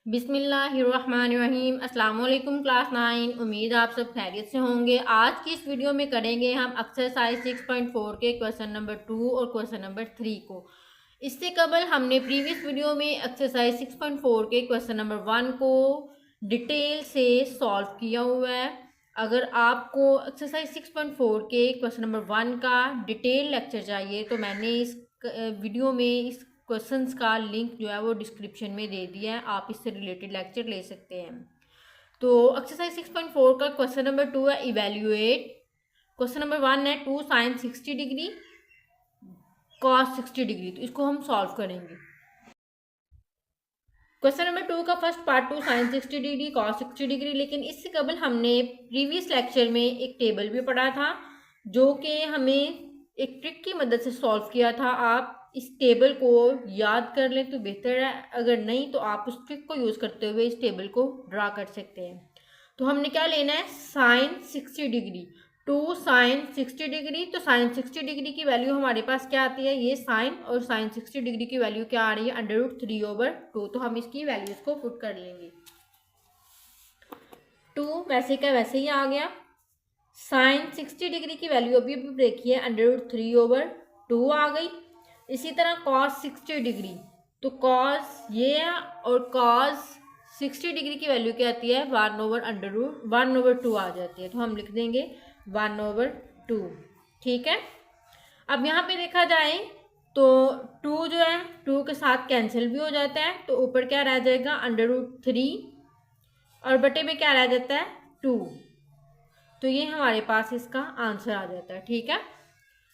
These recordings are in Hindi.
बिस्मिल्लाहिर्रहमानिर्रहीम। अस्सलाम वालेकुम क्लास 9। उम्मीद आप सब खैरियत से होंगे। आज की इस वीडियो में करेंगे हम एक्सरसाइज 6.4 के क्वेश्चन नंबर 2 और क्वेश्चन नंबर 3 को। इससे कबल हमने प्रीवियस वीडियो में एक्सरसाइज 6.4 के क्वेश्चन नंबर 1 को डिटेल से सॉल्व किया हुआ है। अगर आपको एक्सरसाइज 6.4 के क्वेश्चन नंबर 1 का डिटेल लेक्चर चाहिए तो मैंने इस वीडियो में इस क्वेश्चंस का लिंक जो है वो डिस्क्रिप्शन में दे दिया है, आप इससे रिलेटेड लेक्चर ले सकते हैं। तो एक्सरसाइज 6.4 का क्वेश्चन नंबर 2 है इवेल्युएट। क्वेश्चन नंबर 1 है 2 sin 60 डिग्री cos 60 डिग्री, तो इसको हम सॉल्व करेंगे। क्वेश्चन नंबर 2 का first part 2 sin 60 degree cos 60 degree, लेकिन इससे कबल हमने प्रीवियस लेक्चर में एक टेबल भी पढ़ा था जो कि हमें एक ट्रिक की मदद से सॉल्व किया था। आप इस टेबल को याद कर लें तो बेहतर है, अगर नहीं तो आप उस ट्रिक को यूज़ करते हुए इस टेबल को ड्रा कर सकते हैं। तो हमने क्या लेना है, साइन 60 डिग्री, 2 sin 60 डिग्री। तो साइन 60 डिग्री की वैल्यू हमारे पास क्या आती है, ये साइन और साइन 60 डिग्री की वैल्यू क्या आ रही है, √3/2। तो हम इसकी वैल्यूज को पुट कर लेंगे। 2 वैसे का वैसे ही आ गया। साइन 60 डिग्री की वैल्यू अभी अभी देखिए, √3/2 आ गई। इसी तरह cos 60 डिग्री, तो cos ये है और cos 60 डिग्री की वैल्यू क्या आती है, 1/2 आ जाती है। तो हम लिख देंगे 1/2। ठीक है। अब यहाँ पे देखा जाए तो 2 जो है 2 के साथ कैंसिल भी हो जाता है, तो ऊपर क्या रह जाएगा, √3 और बटे में क्या रह जाता है, 2। तो ये हमारे पास इसका आंसर आ जाता है। ठीक है।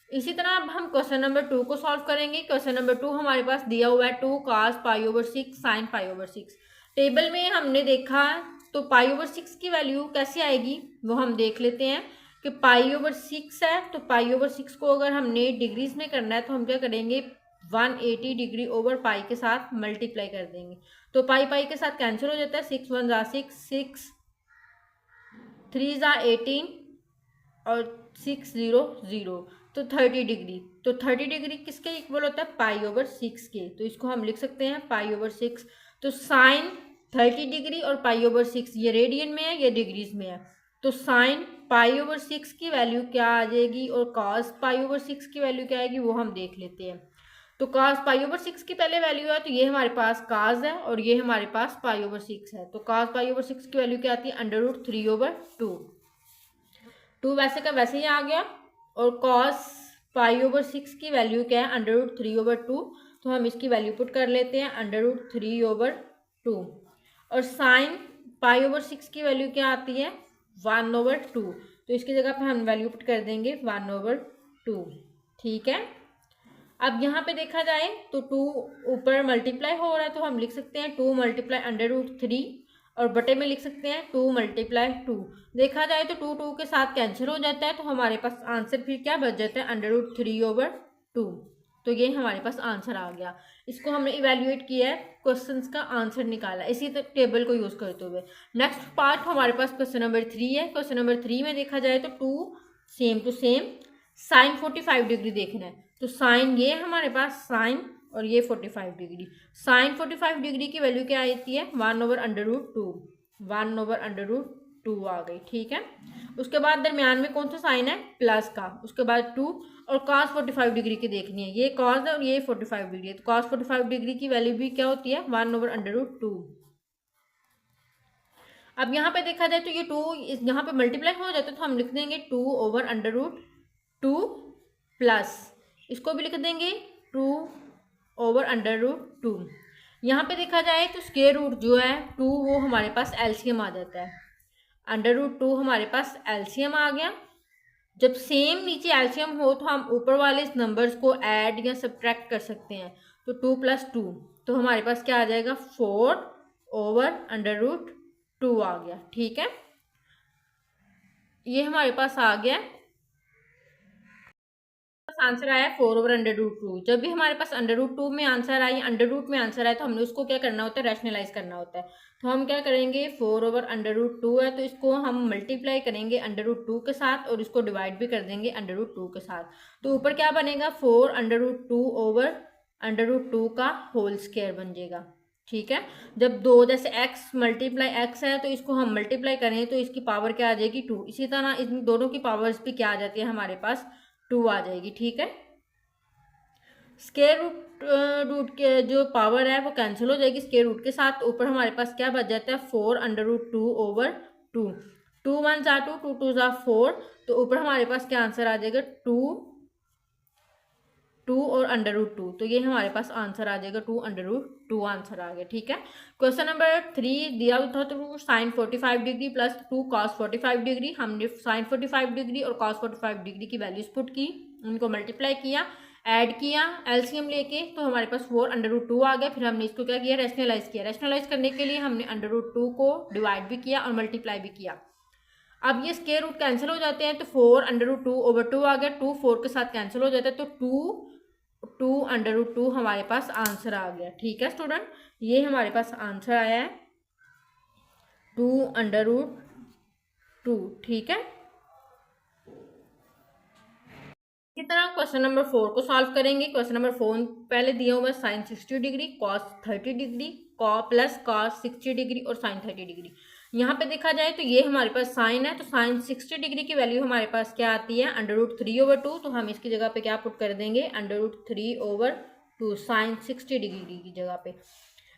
इसी तरह अब हम क्वेश्चन नंबर 2 को सॉल्व करेंगे। क्वेश्चन नंबर 2 हमारे पास दिया हुआ है 2 cos π/6 sin π/6। टेबल में हमने देखा तो π/6 की वैल्यू कैसे आएगी वो हम देख लेते हैं कि π/6 है, तो π/6 को अगर हमने डिग्रीज में करना है तो हम क्या करेंगे, 180 डिग्री ओवर पाई के साथ मल्टीप्लाई कर देंगे। तो पाई पाई के साथ कैंसिल हो जाता है, 6 1 ज़ा 6, 6 3 ज़ा 18 और 6 0 0, तो 30 डिग्री। तो 30 डिग्री किसके इक्वल होता है, π/6 के। तो इसको हम लिख सकते हैं π/6। तो साइन 30 डिग्री और π/6 ये रेडियन में है, ये डिग्रीज में है। तो साइन π/6 की वैल्यू क्या आ जाएगी और cos π/6 की वैल्यू क्या आएगी वो हम देख लेते हैं। तो cos π/6 की पहले वैल्यू है, तो ये हमारे पास cos है और ये हमारे पास π/6 है। तो cos π/6 की वैल्यू क्या आती है, √3/2। 2 वैसे का वैसे ही आ गया। और cos π/6 की वैल्यू क्या है, √3/2। तो हम इसकी वैल्यू पुट कर लेते हैं, √3/2। और साइन π/6 की वैल्यू क्या आती है, 1/2। तो इसकी जगह पर हम वैल्यू पुट कर देंगे 1/2। ठीक है। अब यहाँ पे देखा जाए तो 2 ऊपर मल्टीप्लाई हो रहा है, तो हम लिख सकते हैं 2 × √3 और बटे में लिख सकते हैं 2 × 2। देखा जाए तो 2 2 के साथ कैंसिल हो जाता है, तो हमारे पास आंसर फिर क्या बच जाता है, √3/2। तो ये हमारे पास आंसर आ गया। इसको हमने इवेल्युएट किया है, क्वेश्चंस का आंसर निकाला इसी टेबल को यूज़ करते हुए। नेक्स्ट पार्ट हमारे पास क्वेश्चन नंबर 3 है। क्वेश्चन नंबर 3 में देखा जाए तो 2 same to same sine 45 degree देखना है। तो साइन ये हमारे पास साइन और ये 45 डिग्री। साइन 45 डिग्री की वैल्यू क्या आती है, 1/√2। 1/√2 आ गई। ठीक है। उसके बाद दरमियान में कौन सा साइन है, प्लस का, उसके बाद 2 और cos 45 डिग्री की देखनी है। ये cos है और ये 45 डिग्री है, तो cos 45 डिग्री की वैल्यू भी क्या होती है, 1/√2। अब यहाँ पे देखा जाए तो ये 2 यहाँ पे मल्टीप्लाई हो जाता है, तो हम लिख देंगे 2/√2 प्लस इसको भी लिख देंगे 2/√2। यहाँ पे देखा जाए तो स्क्वायर रूट जो है 2 वो हमारे पास एलसीएम आ जाता है। √2 हमारे पास एलसीएम आ गया। जब सेम नीचे एलसीएम हो तो हम ऊपर वाले इस नंबर्स को ऐड या सब्ट्रैक्ट कर सकते हैं। तो 2 + 2, तो हमारे पास क्या आ जाएगा, 4/√2 आ गया। ठीक है। ये हमारे पास आ गया, आंसर आया 4/√2। जब भी हमारे पास √2 में आंसर आई, अंडर रूट में आंसर आए, तो हमने उसको क्या करना होता है, रैशनलाइज करना होता है। तो हम क्या करेंगे, 4/√2 है तो इसको हम मल्टीप्लाई करेंगे √2 के साथ और इसको डिवाइड भी कर देंगे √2 के साथ। तो ऊपर क्या बनेगा, 4√2 / √2 का होल स्क्वायर बन जाएगा। ठीक है। जब दो जैसे x मल्टीप्लाई x है तो इसको हम मल्टीप्लाई करें तो इसकी पावर क्या आ जाएगी 2। इसी तरह इन दोनों की पावर्स भी क्या आ जाती है हमारे पास 2 आ जाएगी। ठीक है। स्केयर रूट के जो पावर है वो कैंसिल हो जाएगी स्केयर रूट के साथ। ऊपर हमारे पास क्या बच जाता है 4√2/2। 2 1 जा 2, 2 2 जा 4, तो ऊपर हमारे पास क्या आंसर आ जाएगा 2 और √2, तो ये हमारे पास आंसर आ जाएगा 2√2 आंसर आ गया। ठीक है। क्वेश्चन नंबर 3 दिया था तो sine 45 degree plus 2 cos 45 degree. हमने साइन 45 डिग्री और कॉस 45 डिग्री की वैल्यूज पुट की, उनको मल्टीप्लाई किया, ऐड किया एलसीएम लेके, तो हमारे पास 4√2 आ गया। फिर हमने इसको क्या किया रैशनलाइज किया। रैशनलाइज करने के लिए हमने √2 को डिवाइड भी किया और मल्टीप्लाई भी किया। अब ये स्क्वायर रूट कैंसिल हो जाते हैं तो 4√2/2 आ गया। 2 4 के साथ कैंसिल हो जाता है तो 2√2 हमारे पास आंसर आ गया। ठीक है स्टूडेंट, ये हमारे पास आंसर आया है 2√2। ठीक है। इसी तरह क्वेश्चन नंबर 4 को सॉल्व करेंगे। क्वेश्चन नंबर 4 पहले दिया हुआ है sine 60 degree cos 30 degree plus cos 60 degree और साइन 30 डिग्री। यहाँ पे देखा जाए तो ये हमारे पास साइन है, तो साइन 60 डिग्री की वैल्यू हमारे पास क्या आती है √3/2, तो हम इसकी जगह पे क्या पुट कर देंगे √3/2 साइन 60 डिग्री की जगह पे।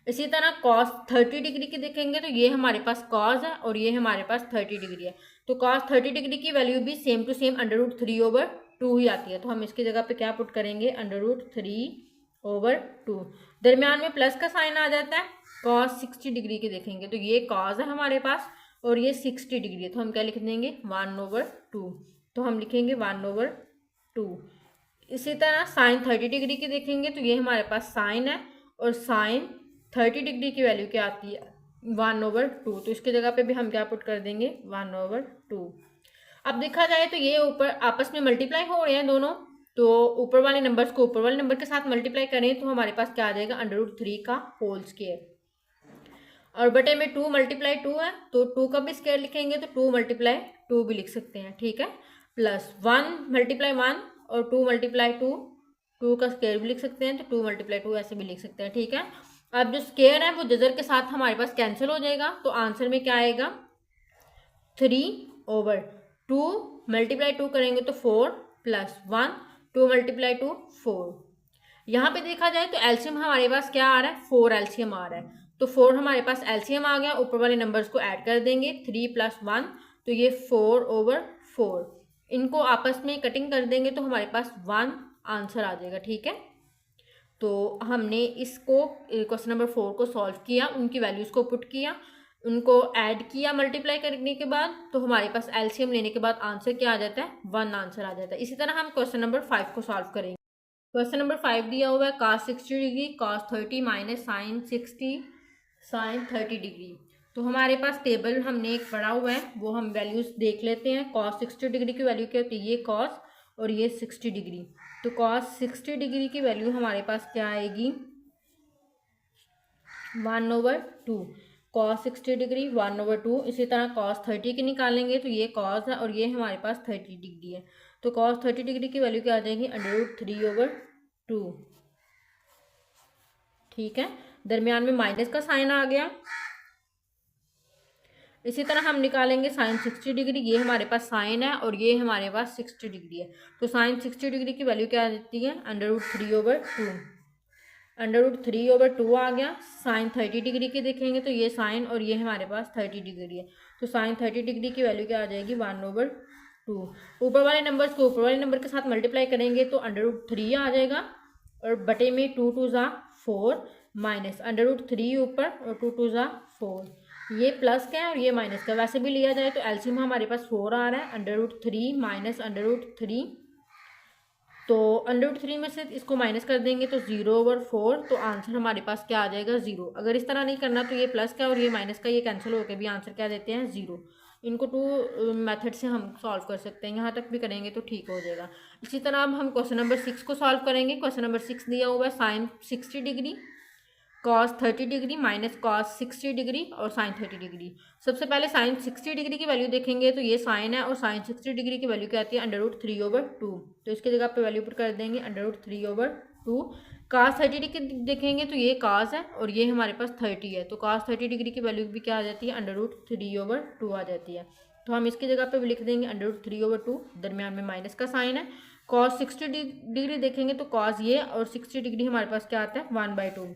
इसी तरह कॉस 30 डिग्री की देखेंगे तो ये हमारे पास कॉस है और ये हमारे पास 30 डिग्री है, तो कॉस 30 डिग्री की वैल्यू भी सेम टू सेम √3/2 ही आती है, तो हम इसकी जगह पे क्या पुट करेंगे √3/2। दरमियान में प्लस का साइन आ जाता है। कॉस 60 डिग्री की देखेंगे तो ये कॉस है हमारे पास और ये 60 डिग्री है, तो हम क्या लिख देंगे 1/2, तो हम लिखेंगे 1/2। इसी तरह साइन 30 डिग्री की देखेंगे तो ये हमारे पास साइन है और साइन 30 डिग्री की वैल्यू क्या आती है 1/2, तो इसकी जगह पे भी हम क्या पुट कर देंगे 1/2। अब देखा जाए तो ये ऊपर आपस में मल्टीप्लाई हो रहे हैं दोनों, तो ऊपर वाले नंबर्स को ऊपर वाले नंबर के साथ मल्टीप्लाई करें तो हमारे पास क्या आ जाएगा √3 का होल स्क्वायर, और बटे में 2 × 2 है तो 2 का भी स्क्वायर लिखेंगे तो 2 × 2 भी लिख सकते हैं। ठीक है। प्लस 1 × 1 और 2 × 2, 2 का स्क्वायर भी लिख सकते हैं तो 2 × 2 ऐसे भी लिख सकते हैं। ठीक है। अब जो स्क्वायर है वो जजर के साथ हमारे पास कैंसिल हो जाएगा, तो आंसर में क्या आएगा 3/2 × 2 करेंगे तो 4 प्लस 1, 2 × 2 4। यहाँ पे देखा जाए तो एलसीएम हमारे पास क्या आ रहा है 4 एलसीएम आ रहा है, तो 4 हमारे पास एलसीएम आ गया। ऊपर वाले नंबर्स को ऐड कर देंगे 3 + 1, तो ये 4/4। इनको आपस में कटिंग कर देंगे तो हमारे पास 1 आंसर आ जाएगा। ठीक है। तो हमने इसको क्वेश्चन नंबर 4 को सॉल्व किया, उनकी वैल्यूज़ को पुट किया, उनको ऐड किया मल्टीप्लाई करने के बाद, तो हमारे पास एलसीएम लेने के बाद आंसर क्या आ जाता है 1 आंसर आ जाता है। इसी तरह हम क्वेश्चन नंबर 5 को सॉल्व करेंगे। क्वेश्चन नंबर 5 दिया हुआ है cos 60 degree cos 30 minus sine 60 sine 30 degree. तो हमारे पास टेबल हमने एक पढ़ा हुआ है, वो हम वैल्यूज देख लेते हैं। cos 60 डिग्री की वैल्यू क्या होती है, ये cos और ये 60 डिग्री, तो cos 60 डिग्री की वैल्यू हमारे पास क्या आएगी 1/2, cos 60 डिग्री 1/2। इसी तरह cos 30 की निकालेंगे तो ये cos है और ये हमारे पास 30 डिग्री है, तो cos 30 डिग्री की वैल्यू क्या आ जाएगी √3/2। ठीक है। दरमियान में माइनस का साइन आ गया। इसी तरह हम निकालेंगे साइन 60 डिग्री, ये हमारे पास साइन है और ये हमारे पास 60 डिग्री है, तो साइन 60 डिग्री की वैल्यू क्या आ जाती है √3/2। √3/2 आ गया। साइन 30 डिग्री की देखेंगे तो ये साइन और ये हमारे पास 30 डिग्री है, तो साइन 30 डिग्री की वैल्यू क्या आ जाएगी 1/2। ऊपर वाले नंबर्स को ऊपर वाले नंबर के साथ मल्टीप्लाई करेंगे तो √3 आ जाएगा और बटे में 2 2 जा 4 माइनस √3 ऊपर और 2 2 जा 4, ये प्लस का है और ये माइनस का। वैसे भी लिया जाए तो एलसीएम हमारे पास 4 आ रहा है, √3 माइनस √3, तो √3 में से इसको माइनस कर देंगे तो 0/4, तो आंसर हमारे पास क्या आ जाएगा 0। अगर इस तरह नहीं करना तो ये प्लस का और ये माइनस का ये कैंसिल होकर भी आंसर क्या देते हैं 0। इनको 2 मेथड से हम सॉल्व कर सकते हैं, यहाँ तक भी करेंगे तो ठीक हो जाएगा। इसी तरह अब हम क्वेश्चन नंबर 6 को सॉल्व करेंगे। क्वेश्चन नंबर 6 दिया हुआ है sine 60 degree cos 30 degree minus cos 60 degree और साइन 30 डिग्री। सबसे पहले साइन 60 डिग्री की वैल्यू देखेंगे तो ये साइन है और साइन 60 डिग्री की वैल्यू क्या आती है √3/2, तो इसकी जगह पे वैल्यू पुट कर देंगे √3/2। 2। कास 30 डिग्री देखेंगे तो ये कास है और ये हमारे पास 30 है, तो कास 30 डिग्री की वैल्यू भी क्या आ जाती है, √3/2 आ जाती है। तो हम इसकी जगह पे भी लिख देंगे √3/2, दरमियान में माइनस का साइन है। कॉस 60 डिग्री देखेंगे तो कॉस ये और 60 डिग्री हमारे पास क्या आता है, 1/2,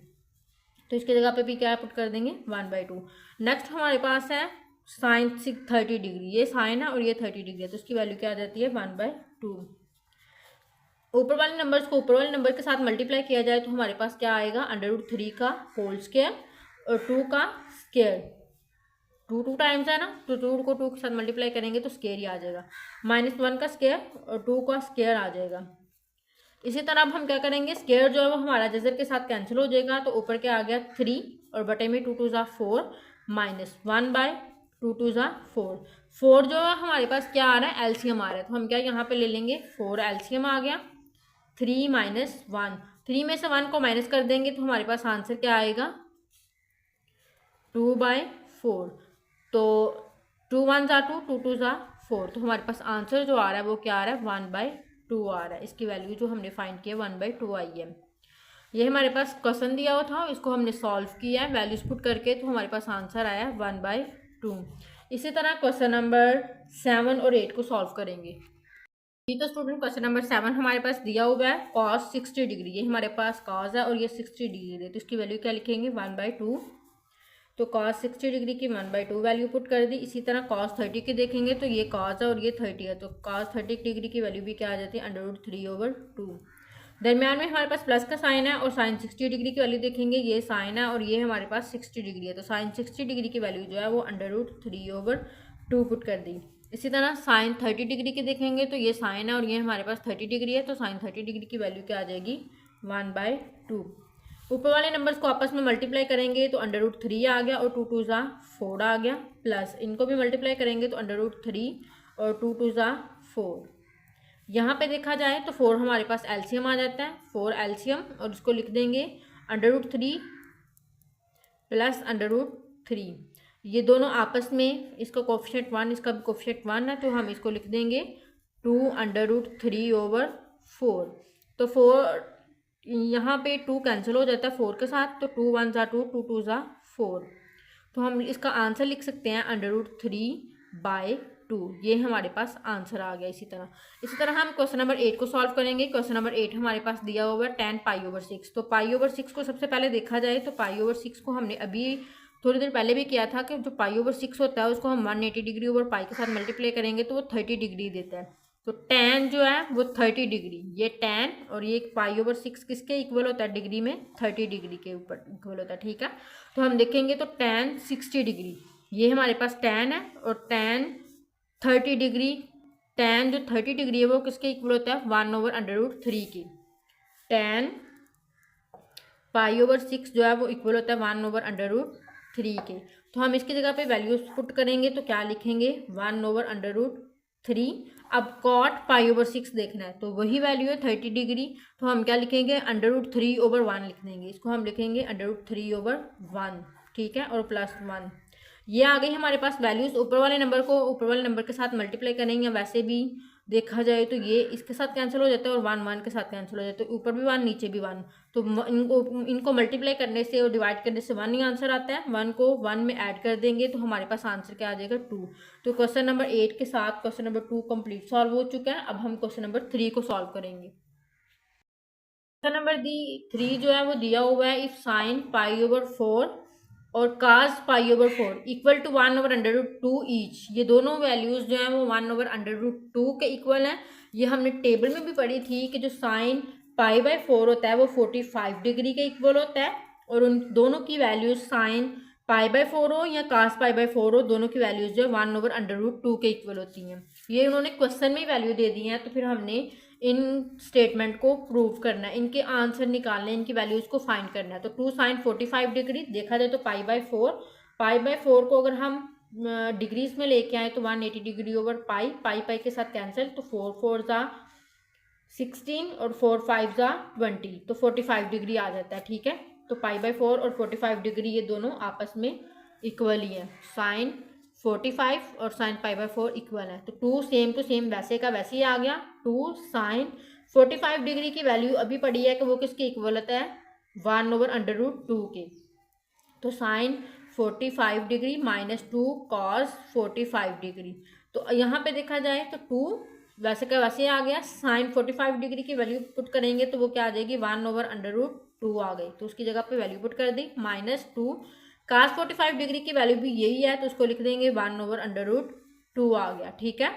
तो इसकी जगह पे भी क्या पुट कर देंगे, 1/2। नेक्स्ट हमारे पास है साइन 30 डिग्री, ये साइन है और ये 30 डिग्री है, तो इसकी वैल्यू क्या आ जाती है, 1/2। ऊपर वाले नंबर्स को ऊपर वाले नंबर के साथ मल्टीप्लाई किया जाए तो हमारे पास क्या आएगा, √3 का होल स्क्वायर और 2 का स्क्वायर, 2 टाइम्स है ना, तो 2 को 2 के साथ मल्टीप्लाई करेंगे तो स्क्वायर ही आ जाएगा, -1 का स्क्वायर और 2 का स्क्वायर आ जाएगा। इसी तरह अब हम क्या करेंगे, स्क्वायर जो है वो हमारा जजर के साथ कैंसिल हो जाएगा, तो ऊपर क्या आ गया 3 और बटे में 2 2 4 -1/2 2 4। 4 जो है हमारे पास क्या आ रहा है, एलसीएम आ रहा है, तो हम क्या यहाँ पे ले लेंगे 4 एलसीएम आ गया, 3 - 1, 3 में से 1 को माइनस कर देंगे तो हमारे पास आंसर क्या आएगा, 2/4। तो 2 1 2 2 2 4, तो हमारे पास आंसर जो आ रहा है वो क्या आ रहा है, 1/2 आ रहा है। इसकी वैल्यू जो हमने फाइंड की है 1/2 आई है। ये हमारे पास क्वेश्चन दिया हुआ था, इसको हमने सॉल्व किया है वैल्यूज पुट करके, तो हमारे पास आंसर आया है 1/2। इसी तरह क्वेश्चन नंबर 7 और 8 को सॉल्व करेंगे। तो स्टूडेंट क्वेश्चन नंबर 7 हमारे पास दिया हुआ है कॉस 60 डिग्री, ये हमारे पास कॉस है और ये 60 डिग्री है, तो इसकी वैल्यू क्या लिखेंगे, 1/2। तो cos 60 डिग्री की 1/2 वैल्यू पुट कर दी। इसी तरह cos 30 की देखेंगे तो ये cos है और ये 30 है, तो cos 30 डिग्री की वैल्यू भी क्या आ जाती है, √3/2। दरमियान में हमारे पास प्लस का साइन है और साइन 60 डिग्री की वैल्यू देखेंगे, ये साइन है और ये हमारे पास 60 डिग्री है, तो साइन 60 डिग्री की वैल्यू जो है वो √3/2 पुट कर दी। इसी तरह साइन 30 डिग्री की देखेंगे तो ये साइन है और ये हमारे पास 30 डिग्री है, तो साइन 30 डिग्री की वैल्यू क्या आ जाएगी, 1/2। ऊपर वाले नंबर्स को आपस में मल्टीप्लाई करेंगे तो √3 आ गया और 2 2 4 आ गया, प्लस इनको भी मल्टीप्लाई करेंगे तो √3 और 2 2 4। यहाँ पे देखा जाए तो 4 हमारे पास एलसीएम आ जाता है, 4 एलसीएम, और इसको लिख देंगे √3 प्लस √3। ये दोनों आपस में, इसका कोफिशिएंट 1, इसका भी कोफिशिएंट 1 है, तो हम इसको लिख देंगे 2√3/4। तो 4 यहाँ पे 2 कैंसिल हो जाता है 4 के साथ, तो 2 1 2 2 2 4, तो हम इसका आंसर लिख सकते हैं √3/2। ये हमारे पास आंसर आ गया। इसी तरह हम क्वेश्चन नंबर 8 को सॉल्व करेंगे। क्वेश्चन नंबर 8 हमारे पास दिया हुआ है tan π/6। तो π/6 को सबसे पहले देखा जाए तो π/6 को हमने अभी थोड़ी देर पहले भी किया था कि जो π/6 होता है उसको हम 180 डिग्री ओवर पाई के साथ मल्टीप्लाई करेंगे तो वो 30 डिग्री देता है। तो tan जो है वो 30 डिग्री, ये tan और ये π/6 किसके इक्वल होता है, डिग्री में 30 डिग्री के ऊपर इक्वल होता है, ठीक है। तो हम देखेंगे तो tan 60 डिग्री, ये हमारे पास tan है, और tan 30 डिग्री, tan जो 30 डिग्री है वो किसके इक्वल होता है, 1/√3 की। tan π/6 जो है वो इक्वल होता है 1/√3 के। तो हम इसकी जगह पे वैल्यूज पुट करेंगे तो क्या लिखेंगे, 1/√3। अब cot π/6 देखना है तो वही वैल्यू है 30 डिग्री, तो हम क्या लिखेंगे, √3/1 लिख देंगे, इसको हम लिखेंगे √3/1, ठीक है, और +1। ये आ गई हमारे पास वैल्यूज। ऊपर वाले नंबर को ऊपर वाले नंबर के साथ मल्टीप्लाई करेंगे, वैसे भी देखा जाए तो ये इसके साथ कैंसिल हो जाता है और 1 1 के साथ कैंसिल हो जाता है, ऊपर भी 1 नीचे भी 1, तो इनको मल्टीप्लाई करने से और डिवाइड करने से 1 ही आंसर आता है। 1 को 1 में ऐड कर देंगे तो हमारे पास आंसर क्या आ जाएगा, 2। तो क्वेश्चन नंबर 8 के साथ क्वेश्चन नंबर 2 कंप्लीट सॉल्व हो चुका है। अब हम क्वेश्चन नंबर 3 को सॉल्व करेंगे। क्वेश्चन नंबर 3 जो है वो दिया हुआ है, इफ साइन π/4 और cos π/4 इक्वल टू 1/√2 ईच, ये दोनों वैल्यूज जो हैं वो 1/√2 के इक्वल हैं। ये हमने टेबल में भी पढ़ी थी कि जो साइन π/4 होता है वो 45 डिग्री के इक्वल होता है, और उन दोनों की वैल्यूज साइन π/4 हो या cos π/4 हो, दोनों की वैल्यूज जो है 1/√2 के इक्वल होती हैं। ये उन्होंने क्वेश्चन में वैल्यू दे दी हैं, तो फिर हमने इन स्टेटमेंट को प्रूव करना है, इनके आंसर निकालने, इनकी वैल्यूज को फाइंड करना है। तो 2 sin 45 डिग्री देखा जाए तो π/4 को अगर हम डिग्रीज में लेके आए तो 180 डिग्री ओवर पाई के साथ कैंसिल, तो 4 4 16 और 4 5 20, तो 45 डिग्री आ जाता है, ठीक है। तो π/4 और 45 डिग्री ये दोनों आपस में इक्वल ही है, साइन 45 और साइन π/4 इक्वल है। तो 2 सेम टू सेम वैसे का वैसे ही आ गया, 2 sin 45 डिग्री की वैल्यू अभी पड़ी है कि वो किसके इक्वल होता है 1/√2 के। तो sine 45 degree minus 2 cos 45 degree. तो यहाँ पे देखा जाए तो 2 वैसे का वैसे आ गया। साइन 45 डिग्री की वैल्यू पुट करेंगे तो वो क्या आ जाएगी 1/√2 आ गई। तो उसकी जगह पे वैल्यू पुट कर दी -2। कास 45 डिग्री की वैल्यू भी यही है तो उसको लिख देंगे 1/√2 आ गया। ठीक है,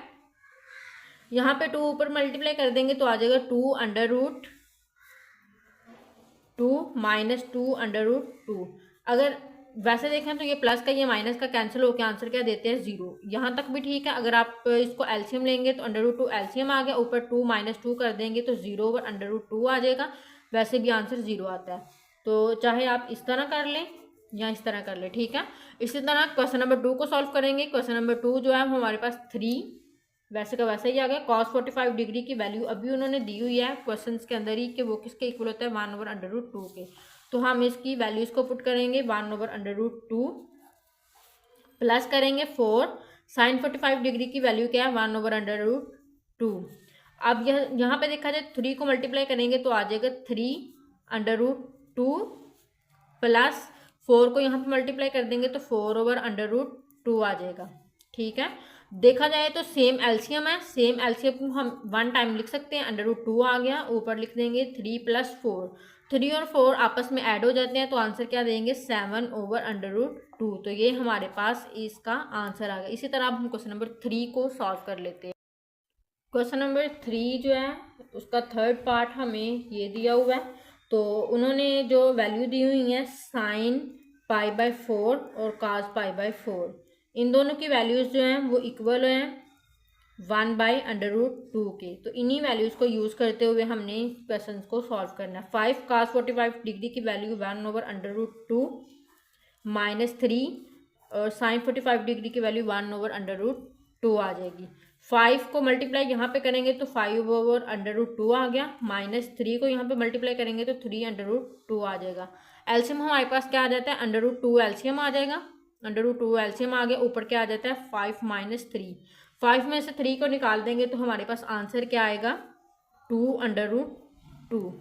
यहाँ पे 2 ऊपर मल्टीप्लाई कर देंगे तो आ जाएगा 2/√2 माइनस 2/√2। अगर वैसे देखें तो ये प्लस का ये माइनस का कैंसिल होकर आंसर क्या देते हैं 0। यहाँ तक भी ठीक है। अगर आप इसको एलसीएम लेंगे तो √2 एलसीएम आ गया, ऊपर 2 - 2 कर देंगे तो 0/√2 आ जाएगा। वैसे भी आंसर 0 आता है। तो चाहे आप इस तरह कर लें या इस तरह कर लें। ठीक है, इसी तरह क्वेश्चन नंबर 2 को सॉल्व करेंगे। क्वेश्चन नंबर 2 जो है हमारे पास 3 वैसे का वैसे ही आ गया। cos 45 डिग्री की वैल्यू अभी उन्होंने दी हुई है क्वेश्चन के अंदर ही कि वो किसके इक्वल होता है 1/√2 के। तो हम इसकी वैल्यूज को पुट करेंगे 1/√2 प्लस करेंगे 4। साइन 45 डिग्री की वैल्यू क्या है 1/√2। अब यहाँ पे देखा जाए 3 को मल्टीप्लाई करेंगे तो आ जाएगा 3/√2 प्लस 4 को यहाँ पे मल्टीप्लाई कर देंगे तो 4/√2 आ जाएगा। ठीक है, देखा जाए तो सेम एलसीएम है। सेम एलसीएम को हम 1 टाइम लिख सकते हैं। √2 आ गया, ऊपर लिख देंगे 3 + 4। 3 और 4 आपस में ऐड हो जाते हैं तो आंसर क्या देंगे 7/√2। तो ये हमारे पास इसका आंसर आ गया। इसी तरह अब हम क्वेश्चन नंबर 3 को सॉल्व कर लेते हैं। क्वेश्चन नंबर 3 जो है उसका थर्ड पार्ट हमें ये दिया हुआ है। तो उन्होंने जो वैल्यू दी हुई है साइन π/4 और cos π/4, इन दोनों की वैल्यूज़ जो हैं वो इक्वल हैं 1/√2 के। तो इन्हीं वैल्यूज़ को यूज़ करते हुए हमने क्वेश्चन को सॉल्व करना है। 5 cos 45 डिग्री की वैल्यू 1/√2 -3 और साइन 45 डिग्री की वैल्यू 1/√2 आ जाएगी। 5 को मल्टीप्लाई यहाँ पे करेंगे तो 5/√2 आ गया। -3 को यहाँ पे मल्टीप्लाई करेंगे तो 3/√2 आ जाएगा। एलसीएम हमारे पास क्या आ जाता है √2 एलसीएम आ जाएगा। √2 एलसीएम आ गया, ऊपर क्या आ जाता है 5 - 3। 5 में से 3 को निकाल देंगे तो हमारे पास आंसर क्या आएगा 2/√2।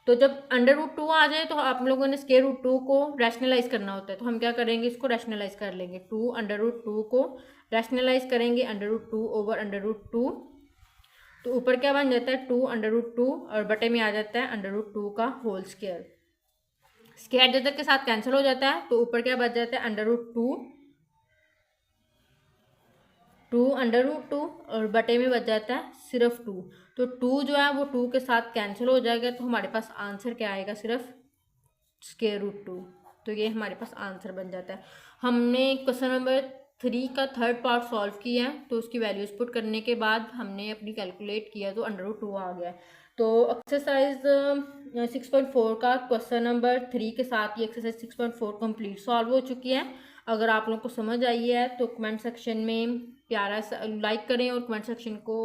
तो जब √2 आ जाए तो आप लोगों ने √2 को रैशनलाइज करना होता है। तो हम क्या करेंगे इसको रैशनलाइज कर लेंगे। 2/√2 को रैशनलाइज करेंगे √2/√2। तो ऊपर क्या बन जाता है 2/√2 और बटे में आ जाता है √2 का होल स्क्वायर। स्क्वायर जब तक के साथ कैंसिल हो जाता है तो ऊपर क्या बच जाता है √2 √2 और बटे में बच जाता है सिर्फ 2। तो 2 जो है वो 2 के साथ कैंसिल हो जाएगा। तो हमारे पास आंसर क्या आएगा सिर्फ √2। तो ये हमारे पास आंसर बन जाता है। हमने क्वेश्चन नंबर 3 का थर्ड पार्ट सॉल्व किया है। तो उसकी वैल्यूज पुट करने के बाद हमने अपनी कैलकुलेट किया तो √2 आ गया। तो एक्सरसाइज 6.4 का क्वेश्चन नंबर 3 के साथ ये एक्सरसाइज 6.4 कंप्लीट सॉल्व हो चुकी है। अगर आप लोगों को समझ आई है तो कमेंट सेक्शन में प्यारा सा लाइक करें और कमेंट सेक्शन को